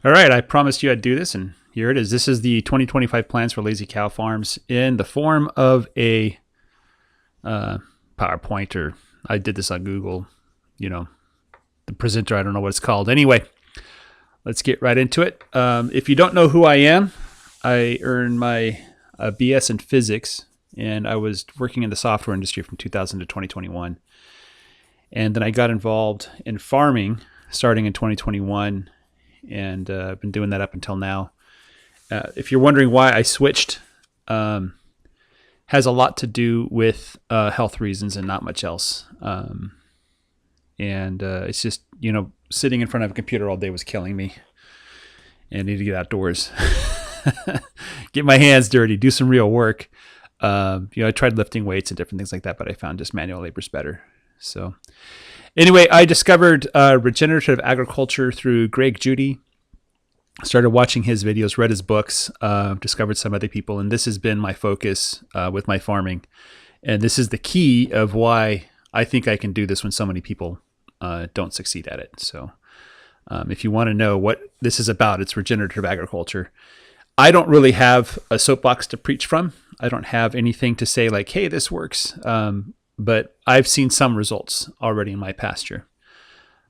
All right, I promised you I'd do this, and here it is. This is the 2025 plans for lazy cow farms in the form of a PowerPoint, or I did this on Google. You know, the presenter, I don't know what it's called. Anyway, let's get right into it. If you don't know who I am, I earned my BS in physics, and I was working in the software industry from 2000 to 2021. And then I got involved in farming starting in 2021, and I've been doing that up until now. If you're wondering why I switched, has a lot to do with health reasons and not much else. And it's just, sitting in front of a computer all day was killing me. And I need to get outdoors, get my hands dirty, do some real work. I tried lifting weights and different things like that, but I found just manual labor is better. So anyway, I discovered regenerative agriculture through Greg Judy. Started watching his videos, read his books, discovered some other people, and this has been my focus with my farming. And this is the key of why I think I can do this when so many people don't succeed at it. So if you want to know what this is about, it's regenerative agriculture. I don't really have a soapbox to preach from. I don't have anything to say like, hey, this works. But I've seen some results already in my pasture.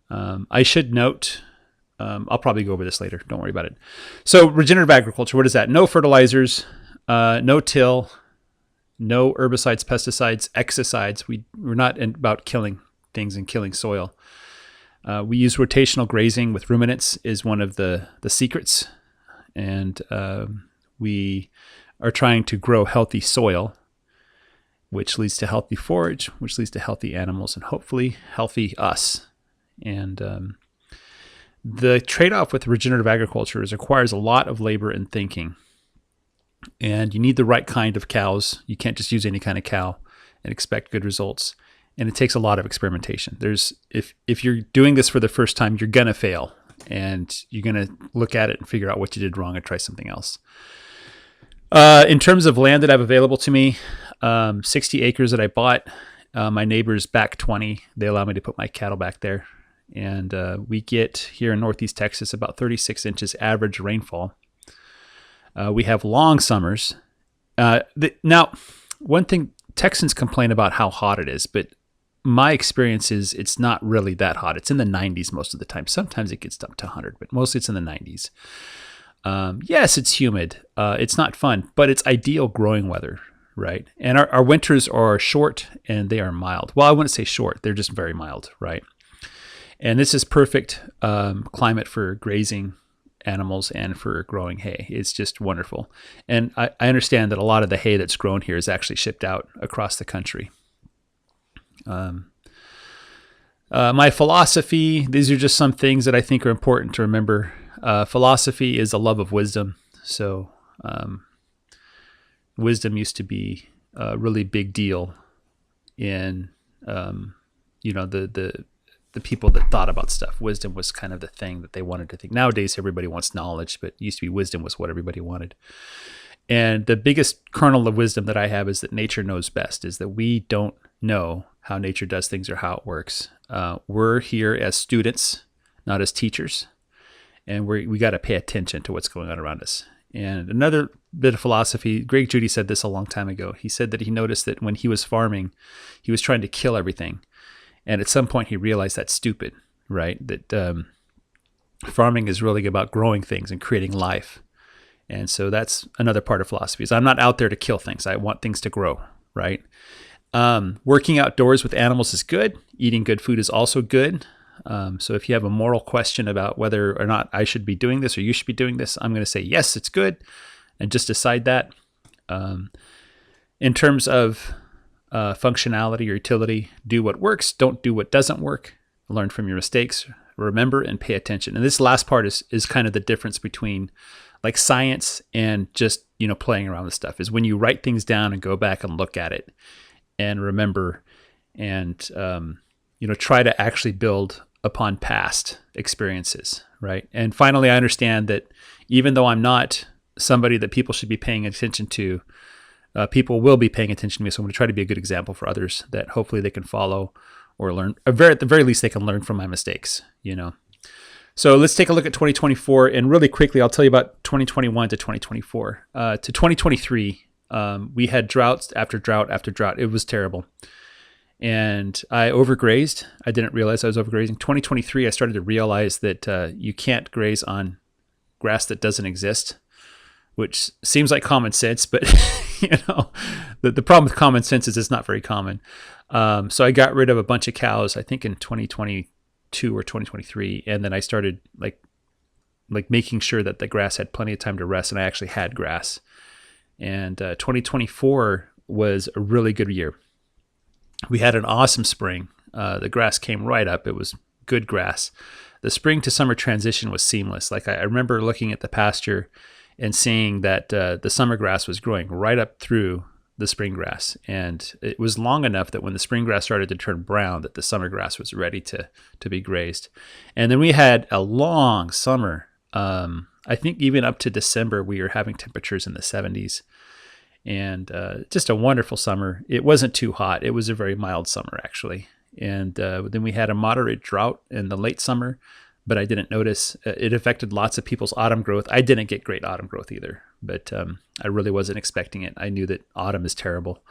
I should note, I'll probably go over this later. Don't worry about it. So regenerative agriculture, what is that? No fertilizers, no till, no herbicides, pesticides, exicides. We're not about killing things and killing soil. We use rotational grazing with ruminants is one of the secrets. And we are trying to grow healthy soil, which leads to healthy forage, which leads to healthy animals, and hopefully healthy us. And the trade-off with regenerative agriculture is it requires a lot of labor and thinking. And you need the right kind of cows. You can't just use any kind of cow and expect good results. And it takes a lot of experimentation. If you're doing this for the first time, you're going to fail. And you're going to look at it and figure out what you did wrong and try something else. In terms of land that I have available to me, 60 acres that I bought. My neighbors back 20. They allow me to put my cattle back there. And we get here in Northeast Texas about 36 inches average rainfall. We have long summers. Now, one thing, Texans complain about how hot it is, but my experience is it's not really that hot. It's in the 90s most of the time. Sometimes it gets up to 100, but mostly it's in the 90s. Yes, it's humid. It's not fun, but it's ideal growing weather, right? And our winters are short and they are mild. Well, I wouldn't say short. They're just very mild, right? And this is perfect climate for grazing animals and for growing hay. It's just wonderful. And I understand that a lot of the hay that's grown here is actually shipped out across the country. My philosophy, these are just some things that I think are important to remember. Philosophy is a love of wisdom. So wisdom used to be a really big deal in, the people that thought about stuff. Wisdom was kind of the thing that they wanted to think. Nowadays, everybody wants knowledge, but it used to be wisdom was what everybody wanted. And the biggest kernel of wisdom that I have is that nature knows best, is that we don't know how nature does things or how it works. We're here as students, not as teachers. And we got to pay attention to what's going on around us. And another bit of philosophy, Greg Judy said this a long time ago. He said that he noticed that when he was farming, he was trying to kill everything. And at some point he realized that's stupid, right? That farming is really about growing things and creating life. And so that's another part of philosophy is I'm not out there to kill things. I want things to grow, right? Working outdoors with animals is good. Eating good food is also good. So if you have a moral question about whether or not I should be doing this or you should be doing this, I'm going to say, yes, it's good. And just decide that. In terms of functionality or utility, do what works, don't do what doesn't work, learn from your mistakes, remember and pay attention. And this last part is kind of the difference between like science and just, playing around with stuff is when you write things down and go back and look at it and remember and, try to actually build upon past experiences, right? And finally, I understand that even though I'm not somebody that people should be paying attention to, people will be paying attention to me. So I'm going to try to be a good example for others that hopefully they can follow or learn. At the very least, they can learn from my mistakes, So let's take a look at 2024, and really quickly, I'll tell you about 2021 to 2024. To 2023, we had droughts after drought after drought. It was terrible. And I overgrazed. I didn't realize I was overgrazing. 2023, I started to realize that you can't graze on grass that doesn't exist, which seems like common sense, but the problem with common sense is it's not very common. So I got rid of a bunch of cows, I think in 2022 or 2023, and then I started like making sure that the grass had plenty of time to rest, and I actually had grass. And 2024 was a really good year. We had an awesome spring. The grass came right up. It was good grass. The spring to summer transition was seamless. Like I remember looking at the pasture and seeing that the summer grass was growing right up through the spring grass. And it was long enough that when the spring grass started to turn brown, that the summer grass was ready to be grazed. And then we had a long summer. I think even up to December, we were having temperatures in the 70s. And just a wonderful summer. It wasn't too hot. It was a very mild summer, actually. And then we had a moderate drought in the late summer, but I didn't notice. It affected lots of people's autumn growth. I didn't get great autumn growth either, but I really wasn't expecting it. I knew that autumn is terrible.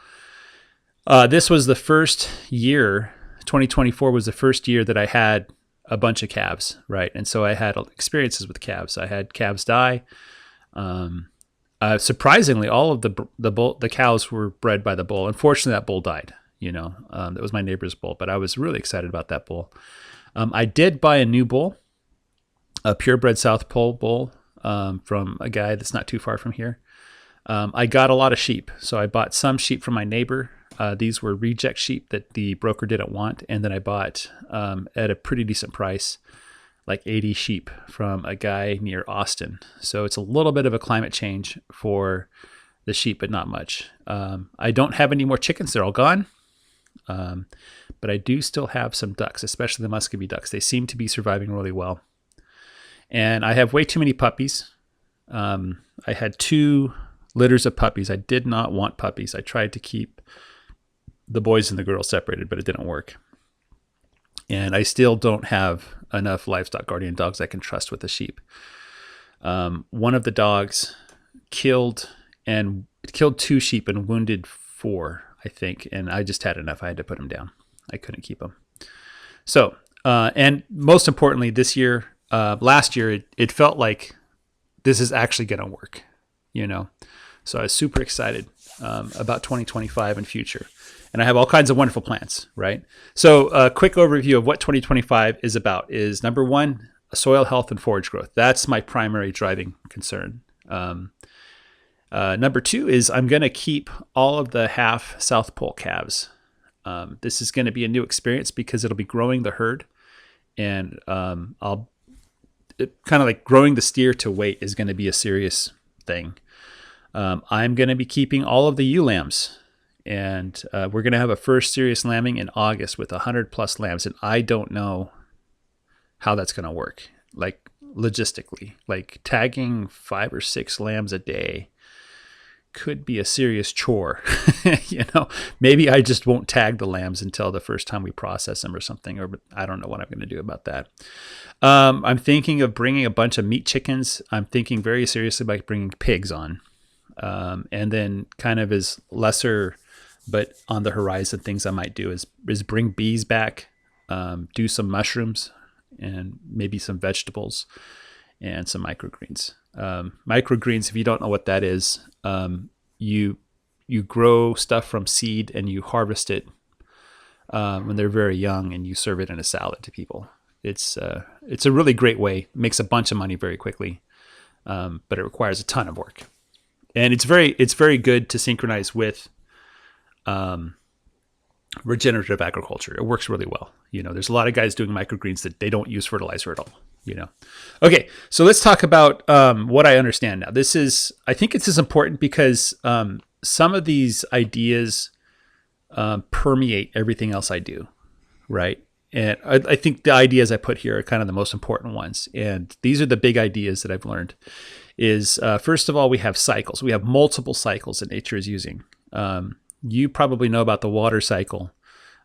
This was the first year, 2024 was the first year that I had a bunch of calves, right? And so I had experiences with calves. I had calves die. Surprisingly, all of the cows were bred by the bull. Unfortunately, that bull died. That was my neighbor's bull, but I was really excited about that bull. I did buy a new bull, a purebred South Pole bull, from a guy that's not too far from here. I got a lot of sheep, so I bought some sheep from my neighbor. These were reject sheep that the broker didn't want, and then I bought at a pretty decent price, like 80 sheep from a guy near Austin. So it's a little bit of a climate change for the sheep, but not much. I don't have any more chickens. They're all gone. But I do still have some ducks, especially the Muscovy ducks. They seem to be surviving really well. And I have way too many puppies. I had 2 litters of puppies. I did not want puppies. I tried to keep the boys and the girls separated, but it didn't work. And I still don't have enough livestock guardian dogs I can trust with the sheep. One of the dogs killed 2 sheep and wounded 4, I think. And I just had enough. I had to put them down. I couldn't keep them. So, and most importantly, last year, it felt like this is actually going to work, So I was super excited about 2025 and future. And I have all kinds of wonderful plans, right? So a quick overview of what 2025 is about is, number 1, soil health and forage growth. That's my primary driving concern. Number 2 is I'm going to keep all of the half South Pole calves. This is going to be a new experience because it'll be growing the herd. And I'll kind of like growing the steer to weight is going to be a serious thing. I'm going to be keeping all of the ewe lambs. And we're going to have a first serious lambing in August with 100+ lambs. And I don't know how that's going to work, like logistically. Like tagging 5 or 6 lambs a day could be a serious chore. Maybe I just won't tag the lambs until the first time we process them or something, or I don't know what I'm going to do about that. I'm thinking of bringing a bunch of meat chickens. I'm thinking very seriously about bringing pigs on. And then kind of as lesser, but on the horizon things I might do is bring bees back, do some mushrooms and maybe some vegetables and some microgreens. Microgreens, if you don't know what that is, you grow stuff from seed and you harvest it when they're very young and you serve it in a salad to people. It's a really great way. It makes a bunch of money very quickly, but it requires a ton of work. And it's very good to synchronize with regenerative agriculture. It works really well. There's a lot of guys doing microgreens that they don't use fertilizer at all. Okay, so let's talk about what I understand now. I think this is important because some of these ideas permeate everything else I do, right? And I think the ideas I put here are kind of the most important ones. And these are the big ideas that I've learned is, first of all, we have cycles. We have multiple cycles that nature is using. You probably know about the water cycle,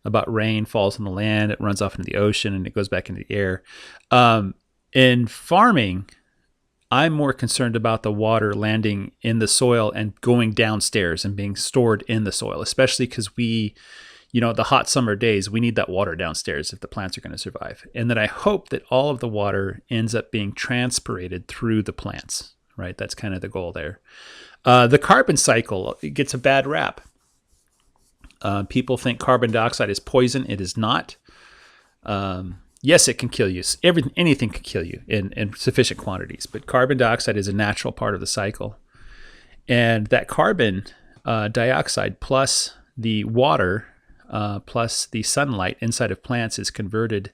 about rain falls on the land, it runs off into the ocean, and it goes back into the air. In farming, I'm more concerned about the water landing in the soil and going downstairs and being stored in the soil, especially because the hot summer days, we need that water downstairs if the plants are going to survive. And then I hope that all of the water ends up being transpirated through the plants, right? That's kind of the goal there. The carbon cycle, it gets a bad rap. People think carbon dioxide is poison. It is not. Yes, it can kill you. Anything can kill you in sufficient quantities, but carbon dioxide is a natural part of the cycle. And that carbon dioxide plus the water plus the sunlight inside of plants is converted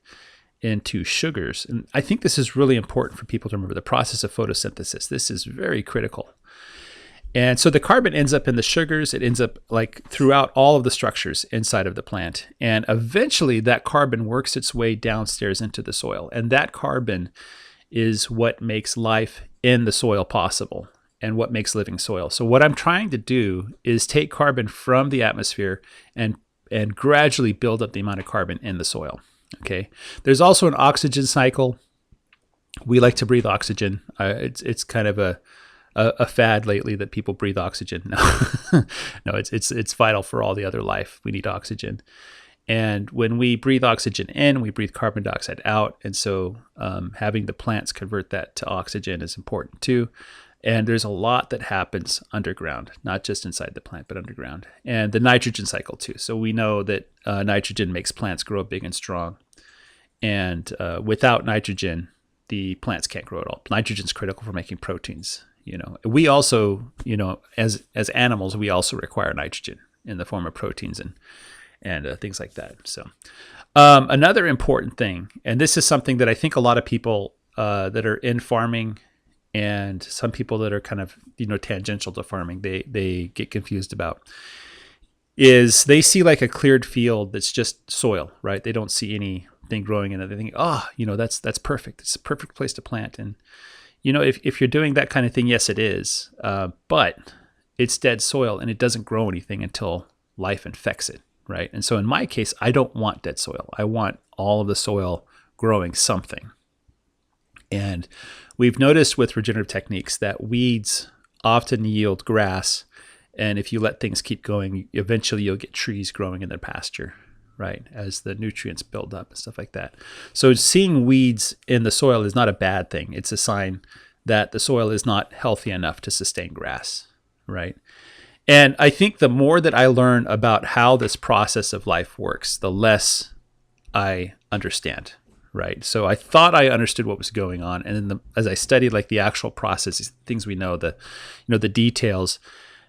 into sugars. And I think this is really important for people to remember, the process of photosynthesis. This is very critical. And so the carbon ends up in the sugars. It ends up like throughout all of the structures inside of the plant. And eventually that carbon works its way downstairs into the soil. And that carbon is what makes life in the soil possible and what makes living soil. So what I'm trying to do is take carbon from the atmosphere and gradually build up the amount of carbon in the soil. Okay. There's also an oxygen cycle. We like to breathe oxygen. It's kind of a fad lately that people breathe oxygen. No, it's vital for all the other life. We need oxygen. And when we breathe oxygen in, we breathe carbon dioxide out. And so having the plants convert that to oxygen is important too. And there's a lot that happens underground, not just inside the plant, but underground. And the nitrogen cycle too. So we know that nitrogen makes plants grow big and strong. And without nitrogen, the plants can't grow at all. Nitrogen is critical for making proteins. We also, as animals, we also require nitrogen in the form of proteins and things like that. So another important thing, and this is something that I think a lot of people that are in farming and some people that are kind of, tangential to farming, they get confused about, is they see like a cleared field that's just soil, right? They don't see anything growing in it. They think, that's perfect. It's a perfect place to plant. And if you're doing that kind of thing, yes, it is. But it's dead soil and it doesn't grow anything until life infects it, right? And so in my case, I don't want dead soil. I want all of the soil growing something. And we've noticed with regenerative techniques that weeds often yield grass. And if you let things keep going, eventually you'll get trees growing in their pasture, right? As the nutrients build up and stuff like that. So seeing weeds in the soil is not a bad thing. It's a sign that the soil is not healthy enough to sustain grass, right? And I think the more that I learn about how this process of life works, the less I understand, right? So I thought I understood what was going on. And then as I studied like the actual processes, things we know, the details,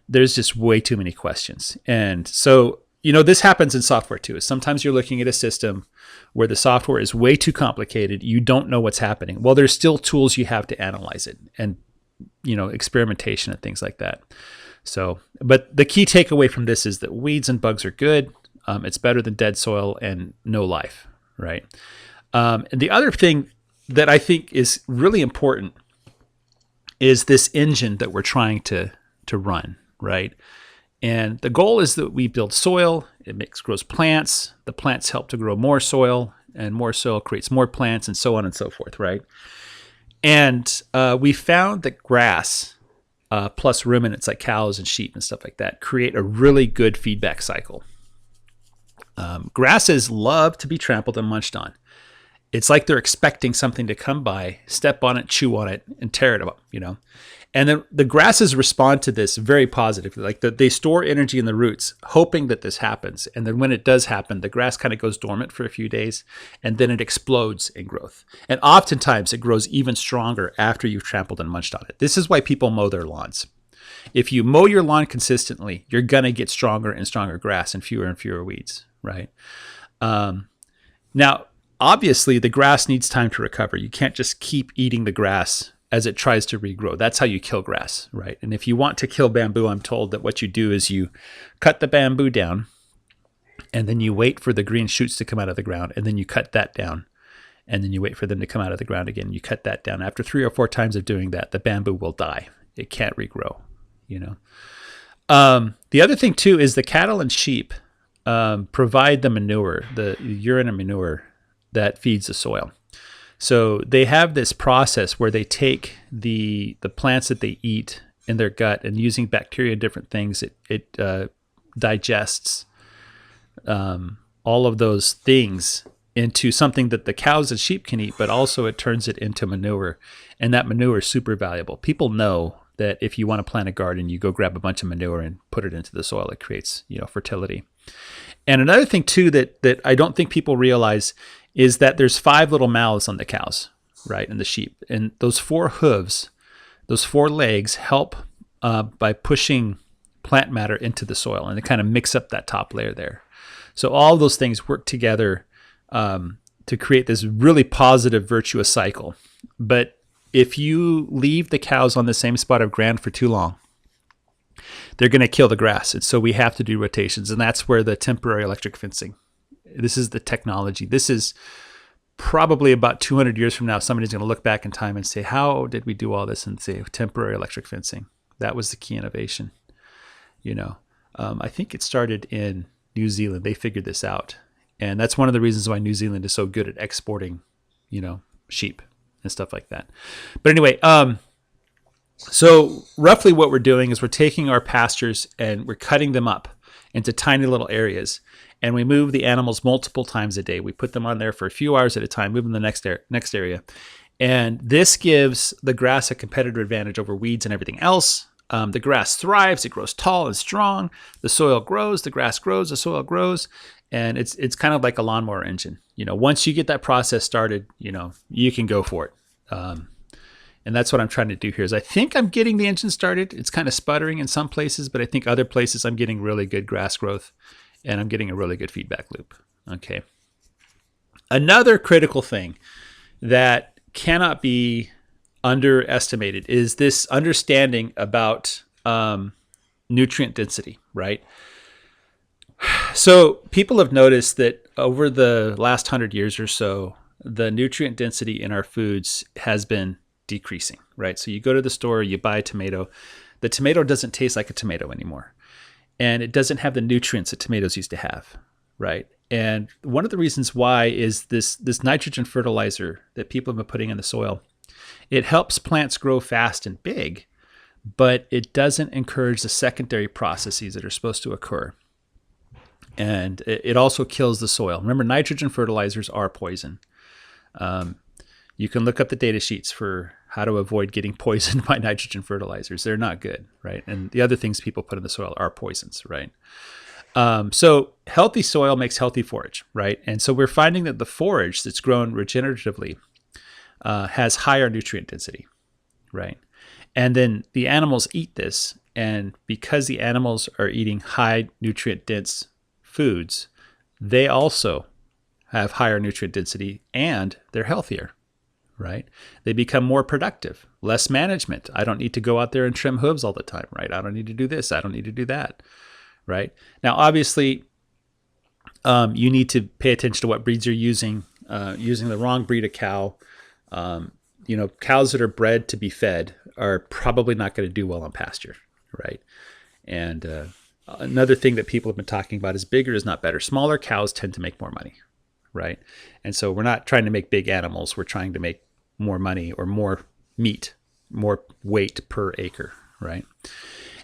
there's just way too many questions. And so this happens in software too. Sometimes you're looking at a system where the software is way too complicated. You don't know what's happening. Well, there's still tools you have to analyze it and, experimentation and things like that. So, but the key takeaway from this is that weeds and bugs are good. It's better than dead soil and no life, right? And the other thing that I think is really important is this engine that we're trying to run, right? And the goal is that we build soil, grows plants, the plants help to grow more soil, and more soil creates more plants, and so on and so forth, right? And we found that grass plus ruminants like cows and sheep and stuff like that create a really good feedback cycle. Grasses love to be trampled and munched on. It's like they're expecting something to come by, step on it, chew on it, and tear it up, And then the grasses respond to this very positively. Like they store energy in the roots, hoping that this happens. And then when it does happen, the grass kind of goes dormant for a few days, and then it explodes in growth. And oftentimes it grows even stronger after you've trampled and munched on it. This is why people mow their lawns. If you mow your lawn consistently, you're going to get stronger and stronger grass and fewer weeds, right? Now, obviously, the grass needs time to recover. You can't just keep eating the grass as it tries to regrow. That's how you kill grass, right? And if you want to kill bamboo, I'm told that what you do is you cut the bamboo down, and then you wait for the green shoots to come out of the ground, and then you cut that down, and then you wait for them to come out of the ground again. You cut that down. After 3 or 4 times of doing that, the bamboo will die. It can't regrow, The other thing, too, is the cattle and sheep provide the manure, the urine and manure that feeds the soil. So they have this process where they take the plants that they eat in their gut, and using bacteria and different things, it digests all of those things into something that the cows and sheep can eat, but also it turns it into manure. And that manure is super valuable. People know that if you want to plant a garden, you go grab a bunch of manure and put it into the soil. It creates, fertility. And another thing too that I don't think people realize is that there's 5 little mouths on the cows, right, and the sheep. And those 4 hooves, those 4 legs help by pushing plant matter into the soil, and they kind of mix up that top layer there. So all those things work together to create this really positive, virtuous cycle. But if you leave the cows on the same spot of ground for too long, they're going to kill the grass. And so we have to do rotations. And that's where the temporary electric fencing, this is the technology. This is probably about 200 years from now, somebody's going to look back in time and say, how did we do all this? And say, temporary electric fencing. That was the key innovation. I think it started in New Zealand. They figured this out. And that's one of the reasons why New Zealand is so good at exporting, sheep and stuff like that. But anyway, so roughly what we're doing is we're taking our pastures and we're cutting them up into tiny little areas. And we move the animals multiple times a day. We put them on there for a few hours at a time, move them to the next area. And this gives the grass a competitive advantage over weeds and everything else. The grass thrives, it grows tall and strong. The soil grows, the grass grows, the soil grows. And it's kind of like a lawnmower engine. Once you get that process started, you can go for it. And that's what I'm trying to do here is I think I'm getting the engine started. It's kind of sputtering in some places, but I think other places I'm getting really good grass growth and I'm getting a really good feedback loop. Okay. Another critical thing that cannot be underestimated is this understanding about nutrient density, right? So people have noticed that over the last 100 years or so, the nutrient density in our foods has been decreasing, right? So you go to the store, you buy a tomato. The tomato doesn't taste like a tomato anymore. And it doesn't have the nutrients that tomatoes used to have, right? And one of the reasons why is this nitrogen fertilizer that people have been putting in the soil. It helps plants grow fast and big, but it doesn't encourage the secondary processes that are supposed to occur. And it also kills the soil. Remember, nitrogen fertilizers are poison. You can look up the data sheets for how to avoid getting poisoned by nitrogen fertilizers. They're not good, right? And the other things people put in the soil are poisons, right? So healthy soil makes healthy forage, right? And so we're finding that the forage that's grown regeneratively has higher nutrient density, right? And then the animals eat this, and because the animals are eating high nutrient dense foods, they also have higher nutrient density and they're healthier, right? They become more productive, less management. I don't need to go out there and trim hooves all the time, right? I don't need to do this. I don't need to do that, right? Now, obviously, you need to pay attention to what breeds you're using. Using the wrong breed of cow, cows that are bred to be fed are probably not going to do well on pasture, right? And another thing that people have been talking about is bigger is not better. Smaller cows tend to make more money, right? And so we're not trying to make big animals. We're trying to make more money or more meat, more weight per acre, right?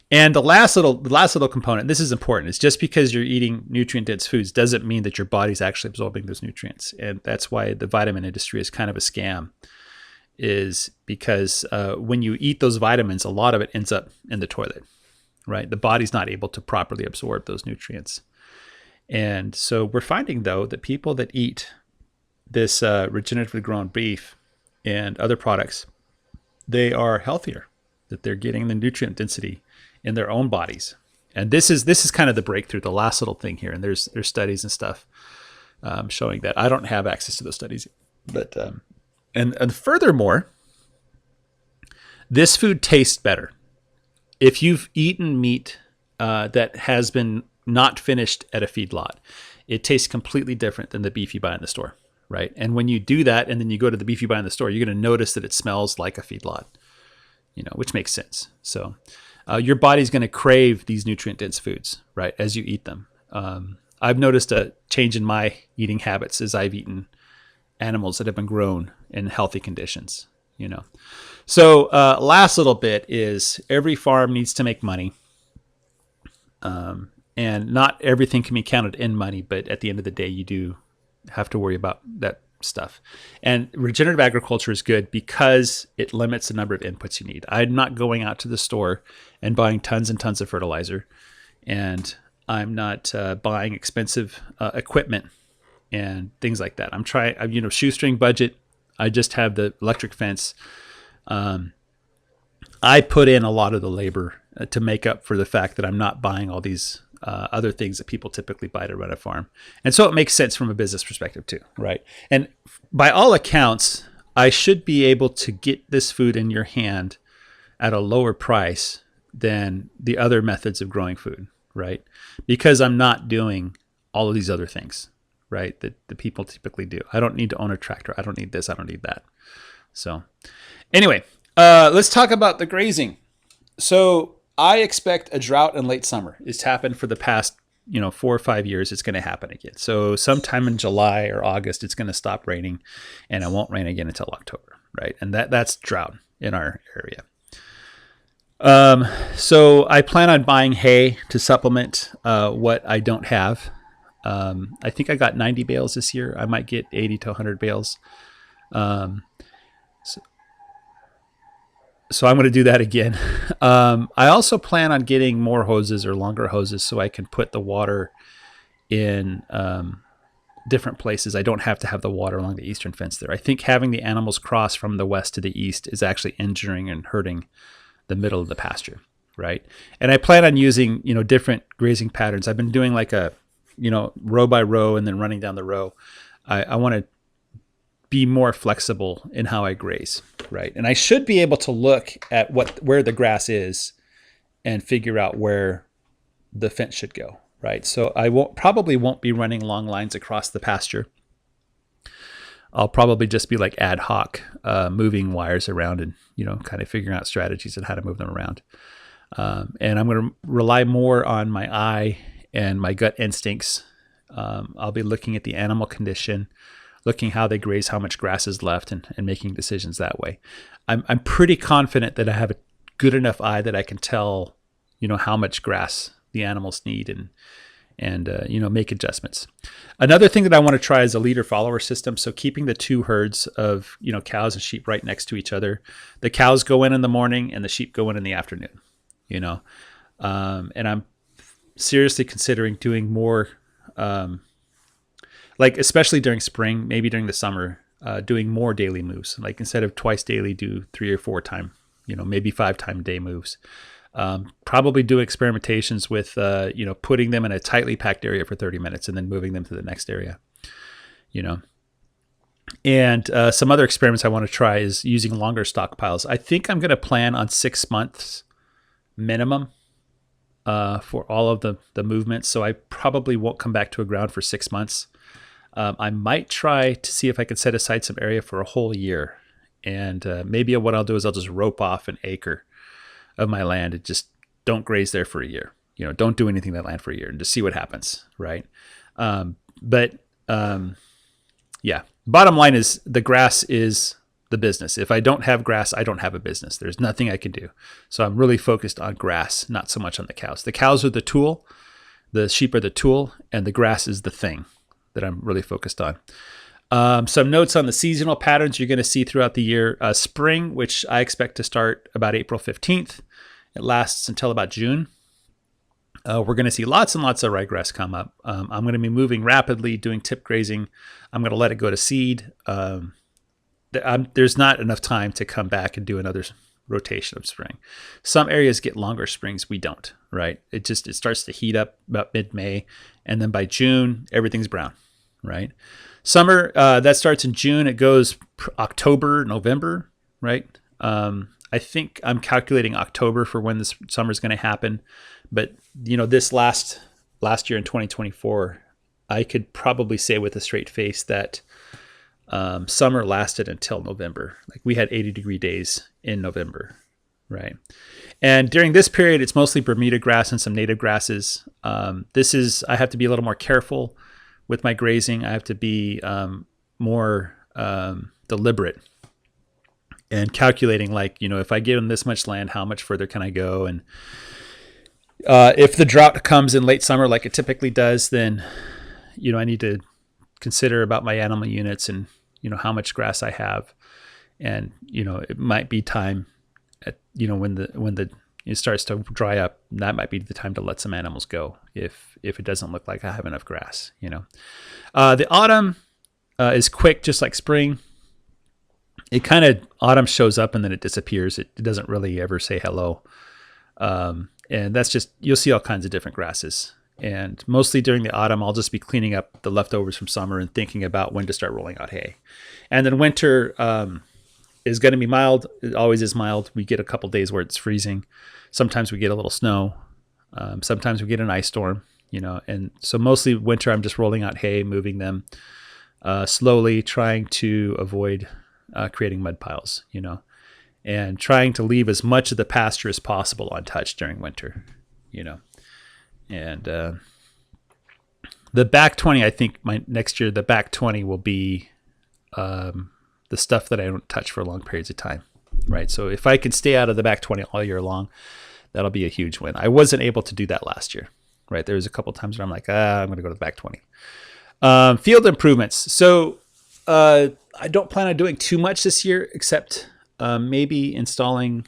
And the last little component, this is important, is just because you're eating nutrient-dense foods doesn't mean that your body's actually absorbing those nutrients. And that's why the vitamin industry is kind of a scam, is because when you eat those vitamins, a lot of it ends up in the toilet, right? The body's not able to properly absorb those nutrients. And so we're finding, though, that people that eat this regeneratively grown beef and other products, they are healthier, that they're getting the nutrient density in their own bodies. And this is kind of the breakthrough, the last little thing here. And there's studies and stuff showing that. I don't have access to those studies, but and furthermore, this food tastes better. If you've eaten meat that has been not finished at a feedlot, it tastes completely different than the beef you buy in the store, right? And when you do that, and then you go to the beef you buy in the store, you're going to notice that it smells like a feedlot, which makes sense. So your body's going to crave these nutrient-dense foods, right, as you eat them. I've noticed a change in my eating habits as I've eaten animals that have been grown in healthy conditions, you know. So last little bit is every farm needs to make money. And not everything can be counted in money, but at the end of the day, you do have to worry about that stuff. And regenerative agriculture is good because it limits the number of inputs you need. I'm not going out to the store and buying tons and tons of fertilizer, and I'm not buying expensive equipment and things like that. I'm trying, shoestring budget. I just have the electric fence. I put in a lot of the labor to make up for the fact that I'm not buying all these other things that people typically buy to run a farm. And so it makes sense from a business perspective too, right? And by all accounts, I should be able to get this food in your hand at a lower price than the other methods of growing food, right? Because I'm not doing all of these other things, right? That the people typically do. I don't need to own a tractor. I don't need this. I don't need that. So anyway, let's talk about the grazing. So I expect a drought in late summer. It's happened for the past, 4 or 5 years. It's going to happen again. So sometime in July or August, it's going to stop raining, and it won't rain again until October, right? And that's drought in our area. So I plan on buying hay to supplement what I don't have. I think I got 90 bales this year. I might get 80 to 100 bales. So I'm going to do that again. I also plan on getting more hoses or longer hoses so I can put the water in different places. I don't have to have the water along the eastern fence there. I think having the animals cross from the west to the east is actually injuring and hurting the middle of the pasture, right? And I plan on using, different grazing patterns. I've been doing like a, row by row and then running down the row. I want to be more flexible in how I graze, right? And I should be able to look at where the grass is and figure out where the fence should go, right? So I probably won't be running long lines across the pasture. I'll probably just be like ad hoc, moving wires around and, kind of figuring out strategies on how to move them around. And I'm going to rely more on my eye and my gut instincts. I'll be looking at the animal condition, looking how they graze, how much grass is left, and making decisions that way. I'm pretty confident that I have a good enough eye that I can tell, how much grass the animals need and make adjustments. Another thing that I want to try is a leader follower system. So keeping the two herds of, cows and sheep right next to each other. The cows go in the morning and the sheep go in the afternoon, and I'm seriously considering doing more, like especially during spring, maybe during the summer, doing more daily moves. Like instead of twice daily, do 3 or 4 time, maybe 5 time a day moves. Probably do experimentations with, putting them in a tightly packed area for 30 minutes and then moving them to the next area, And some other experiments I want to try is using longer stockpiles. I think I'm going to plan on 6 months minimum for all of the movements. So I probably won't come back to a ground for 6 months. I might try to see if I can set aside some area for a whole year. And maybe what I'll do is I'll just rope off an acre of my land and just don't graze there for a year. Don't do anything to that land for a year and just see what happens, right? Yeah. Bottom line is the grass is the business. If I don't have grass, I don't have a business. There's nothing I can do. So I'm really focused on grass, not so much on the cows. The cows are the tool, the sheep are the tool, and the grass is the thing that I'm really focused on. Some notes on the seasonal patterns you're going to see throughout the year. Spring, which I expect to start about April 15th. It lasts until about June. We're going to see lots and lots of ryegrass come up. I'm going to be moving rapidly, doing tip grazing. I'm going to let it go to seed. There's not enough time to come back and do another rotation of spring. Some areas get longer springs. We don't, right? It starts to heat up about mid-May. And then by June, everything's brown, right? Summer, that starts in June. It goes October, November, right? I think I'm calculating October for when this summer is going to happen. But, this last year in 2024, I could probably say with a straight face that summer lasted until November. Like we had 80-degree days in November, right? And during this period, it's mostly Bermuda grass and some native grasses. I have to be a little more careful with my grazing. I have to be more deliberate and calculating, like, if I give them this much land, how much further can I go? And if the drought comes in late summer, like it typically does, then, I need to consider about my animal units and, how much grass I have. And, it might be time at, when it starts to dry up, that might be the time to let some animals go if it doesn't look like I have enough grass, The autumn is quick, just like spring. It kind of, autumn shows up and then it disappears. It doesn't really ever say hello. And that's just, you'll see all kinds of different grasses. And mostly during the autumn, I'll just be cleaning up the leftovers from summer and thinking about when to start rolling out hay. And then winter is going to be mild. It always is mild. We get a couple days where it's freezing. Sometimes we get a little snow. Sometimes we get an ice storm, and so mostly winter, I'm just rolling out hay, moving them slowly, trying to avoid creating mud piles, and trying to leave as much of the pasture as possible untouched during winter, and the back 20, I think next year, the back 20 will be the stuff that I don't touch for long periods of time, right? So if I can stay out of the back 20 all year long, that'll be a huge win. I wasn't able to do that last year, right? There was a couple times where I'm like, I'm going to go to the back 20. Field improvements. So I don't plan on doing too much this year, except maybe installing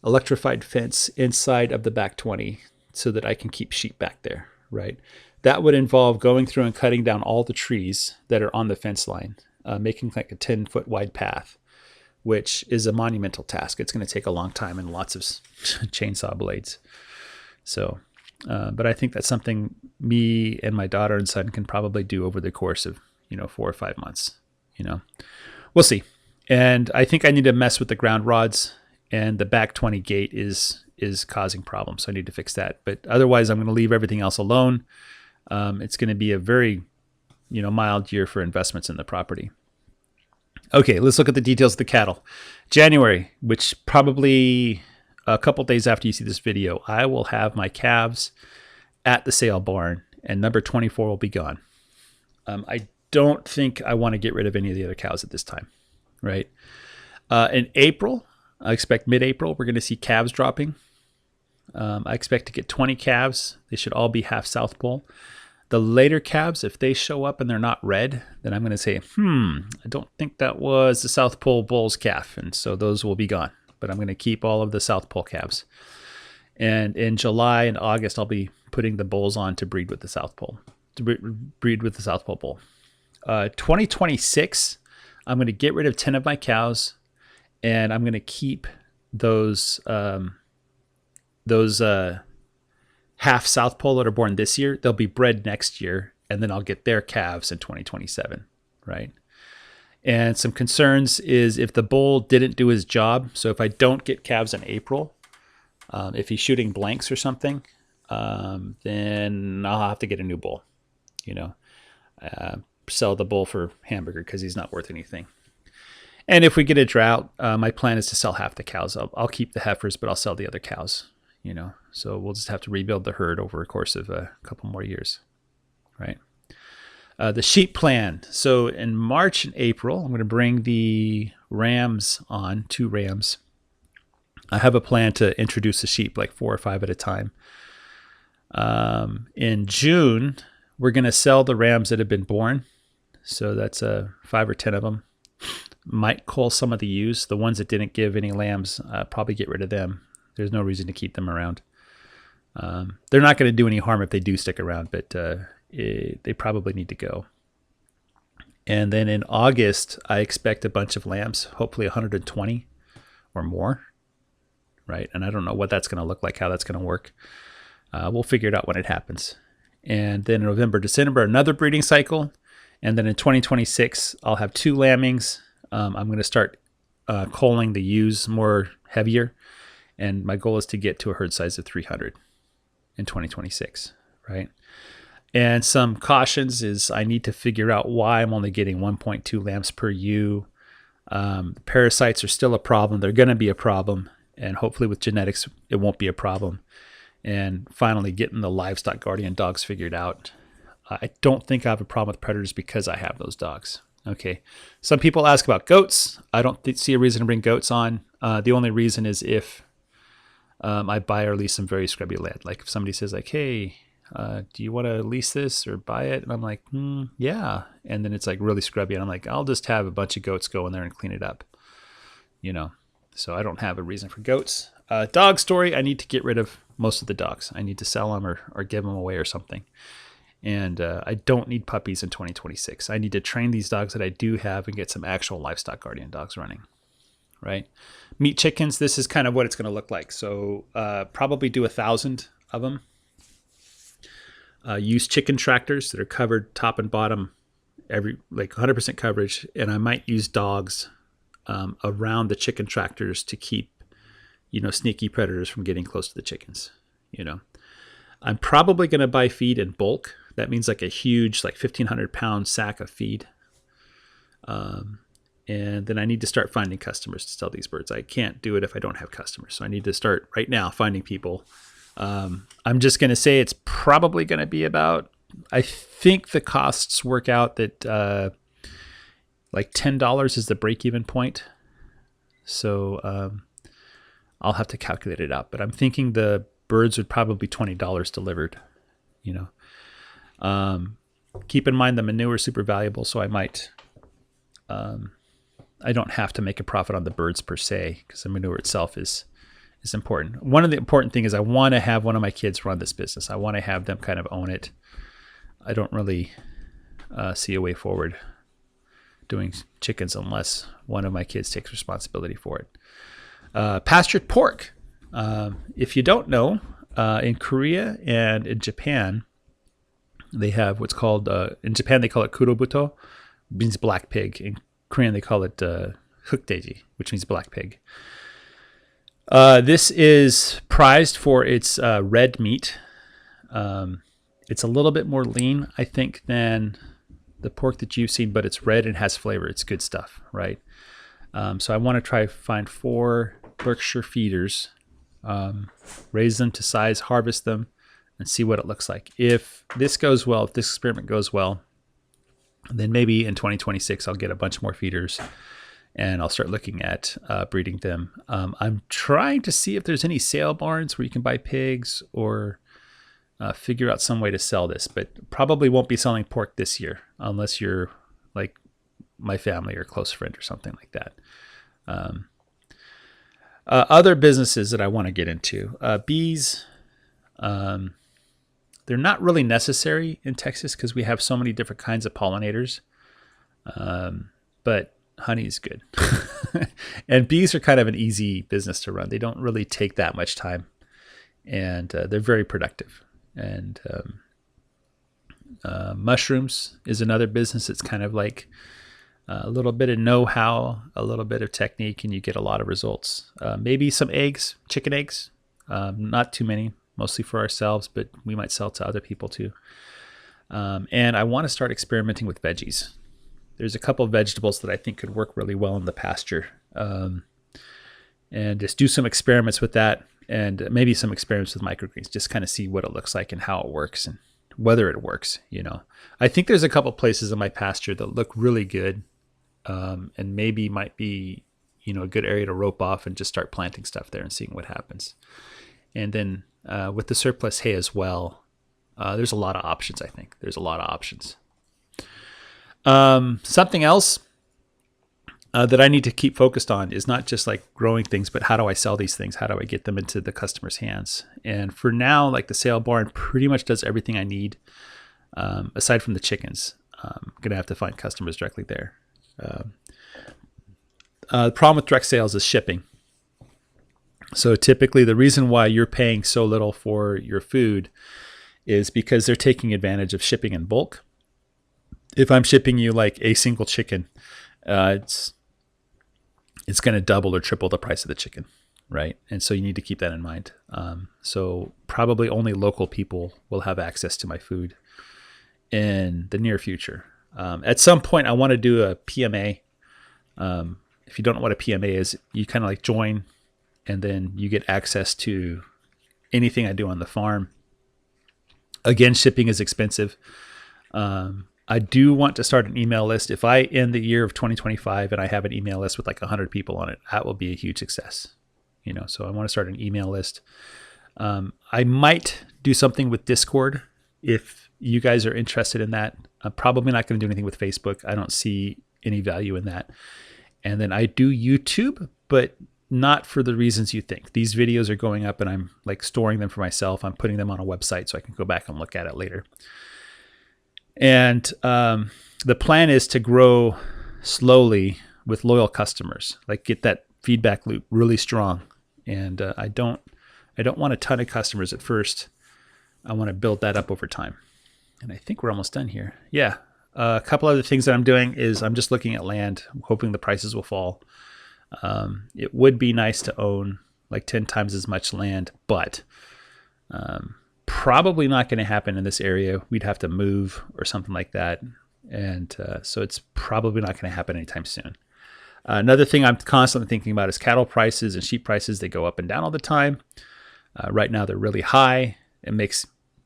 electrified fence inside of the back 20 so that I can keep sheep back there, right? That would involve going through and cutting down all the trees that are on the fence line, making like a 10-foot wide path, which is a monumental task. It's going to take a long time and lots of chainsaw blades. So, but I think that's something me and my daughter and son can probably do over the course of, 4 or 5 months, we'll see. And I think I need to mess with the ground rods, and the back 20 gate is causing problems. So I need to fix that. But otherwise, I'm going to leave everything else alone. It's going to be a very, mild year for investments in the property. Okay, let's look at the details of the cattle. January, which probably a couple days after you see this video, I will have my calves at the sale barn, and number 24 will be gone. I don't think I want to get rid of any of the other cows at this time, right? In April, I expect mid-April, we're going to see calves dropping. I expect to get 20 calves. They should all be half South Pole. The later calves, if they show up and they're not red, then I'm going to say, I don't think that was the South Pole bull's calf. And so those will be gone. But I'm going to keep all of the South Pole calves. And in July and August, I'll be putting the bulls on to breed with the South Pole, bull. 2026, I'm going to get rid of 10 of my cows, and I'm going to keep those half South Pole that are born this year. They'll be bred next year, and then I'll get their calves in 2027, right? And some concerns is if the bull didn't do his job. So if I don't get calves in April, if he's shooting blanks or something, then I'll have to get a new bull, sell the bull for hamburger because he's not worth anything. And if we get a drought, my plan is to sell half the cows. I'll keep the heifers, but I'll sell the other cows, So we'll just have to rebuild the herd over a course of a couple more years, right? The sheep plan. So in March and April, I'm going to bring the rams on, 2 rams. I have a plan to introduce the sheep like 4 or 5 at a time. In June, we're going to sell the rams that have been born. So that's 5 or 10 of them. Might cull some of the ewes. The ones that didn't give any lambs, probably get rid of them. There's no reason to keep them around. They're not going to do any harm if they do stick around, but they probably need to go. And then in August, I expect a bunch of lambs, hopefully 120 or more, right? And I don't know what that's going to look like, how that's going to work. We'll figure it out when it happens. And then in November, December, another breeding cycle. And then in 2026, I'll have 2 lambings. I'm going to start culling the ewes more heavier. And my goal is to get to a herd size of 300 in 2026, right? And some cautions is I need to figure out why I'm only getting 1.2 lambs per ewe. Parasites are still a problem. They're going to be a problem. And hopefully with genetics, it won't be a problem. And finally, getting the livestock guardian dogs figured out. I don't think I have a problem with predators because I have those dogs. Okay. Some people ask about goats. I don't see a reason to bring goats on. The only reason is if I buy or lease some very scrubby land. Like if somebody says like, hey, do you want to lease this or buy it? And I'm like, yeah. And then it's like really scrubby. And I'm like, I'll just have a bunch of goats go in there and clean it up. So I don't have a reason for goats. Dog story, I need to get rid of most of the dogs. I need to sell them or give them away or something. And I don't need puppies in 2026. I need to train these dogs that I do have and get some actual livestock guardian dogs running, right? Meat chickens, this is kind of what it's going to look like. So probably do 1,000 of them. Use chicken tractors that are covered top and bottom, like 100% coverage. And I might use dogs around the chicken tractors to keep, sneaky predators from getting close to the chickens. I'm probably going to buy feed in bulk. That means like a huge, like 1,500 pound sack of feed. And then I need to start finding customers to sell these birds. I can't do it if I don't have customers. So I need to start right now finding people. I'm just going to say it's probably going to be about, I think the costs work out that like $10 is the break-even point. So I'll have to calculate it out. But I'm thinking the birds would probably be $20 delivered, Keep in mind the manure is super valuable, so I might, I don't have to make a profit on the birds per se, because the manure itself is important. One of the important things is I want to have one of my kids run this business. I want to have them kind of own it. I don't really see a way forward doing chickens unless one of my kids takes responsibility for it. Pastured pork. If you don't know, in Korea and in Japan, they have what's called, in Japan they call it kurobuto, means black pig. In Korean they call it hukdaeji, which means black pig. This is prized for its red meat. It's a little bit more lean, I think, than the pork that you've seen, but it's red and has flavor. It's good stuff, right? So I want to try find 4 Berkshire feeders, raise them to size, harvest them, and see what it looks like. If this goes well, if this experiment goes well, then maybe in 2026 I'll get a bunch more feeders and I'll start looking at breeding them. I'm trying to see if there's any sale barns where you can buy pigs or figure out some way to sell this, but probably won't be selling pork this year unless you're like my family or close friend or something like that. Other businesses that I want to get into, bees. They're not really necessary in Texas because we have so many different kinds of pollinators. But honey is good. And bees are kind of an easy business to run. They don't really take that much time, and they're very productive. And mushrooms is another business. It's kind of like a little bit of know-how, a little bit of technique, and you get a lot of results. Maybe some eggs, chicken eggs, not too many, mostly for ourselves, but we might sell to other people too. And I want to start experimenting with veggies. There's a couple of vegetables that I think could work really well in the pasture. And just do some experiments with that, and maybe some experiments with microgreens, just kind of see what it looks like and how it works and whether it works. I think there's a couple places in my pasture that look really good, and maybe might be, a good area to rope off and just start planting stuff there and seeing what happens. And then with the surplus hay as well, there's a lot of options. I think there's a lot of options. Something else that I need to keep focused on is not just like growing things, but how do I sell these things? How do I get them into the customer's hands? And for now, like the sale barn pretty much does everything I need, aside from the chickens. I'm going to have to find customers directly there. The problem with direct sales is shipping. So typically the reason why you're paying so little for your food is because they're taking advantage of shipping in bulk. If I'm shipping you like a single chicken, it's going to double or triple the price of the chicken, right? And so you need to keep that in mind. So probably only local people will have access to my food in the near future. At some point, I want to do a PMA. If you don't know what a PMA is, you kind of like join, and then you get access to anything I do on the farm. Again, shipping is expensive. I do want to start an email list. If I end the year of 2025 and I have an email list with like 100 people on it, that will be a huge success. So I want to start an email list. I might do something with Discord if you guys are interested in that. I'm probably not going to do anything with Facebook. I don't see any value in that. And then I do YouTube, but not for the reasons you think. These videos are going up and I'm like storing them for myself. I'm putting them on a website so I can go back and look at it later. And the plan is to grow slowly with loyal customers, like get that feedback loop really strong. And I don't want a ton of customers at first. I want to build that up over time. And I think we're almost done here. Yeah. A couple other things that I'm doing is I'm just looking at land, hoping the prices will fall. It would be nice to own like 10 times as much land, but probably not going to happen in this area. We'd have to move or something like that. And so it's probably not going to happen anytime soon. Another thing I'm constantly thinking about is cattle prices and sheep prices. They go up and down all the time. Right now they're really high. It makes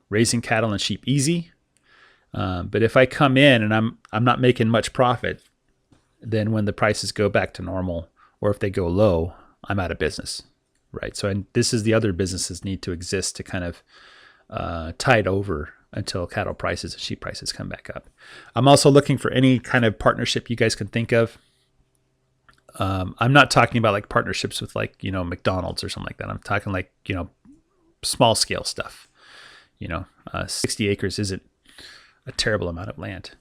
raising cattle and sheep easy. But if I come in and I'm not making much profit, then when the prices go back to normal, or if they go low, I'm out of business, right? So this is the other businesses need to exist to kind of tide over until cattle prices and sheep prices come back up. I'm also looking for any kind of partnership you guys can think of. I'm not talking about like partnerships with like, McDonald's or something like that. I'm talking like, small scale stuff. 60 acres isn't a terrible amount of land.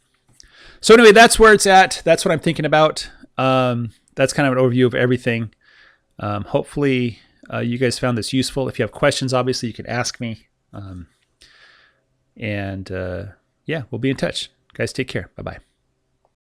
So anyway, that's where it's at. That's what I'm thinking about. That's kind of an overview of everything. Hopefully you guys found this useful. If you have questions, obviously you can ask me. Yeah, we'll be in touch. Guys, take care. Bye-bye.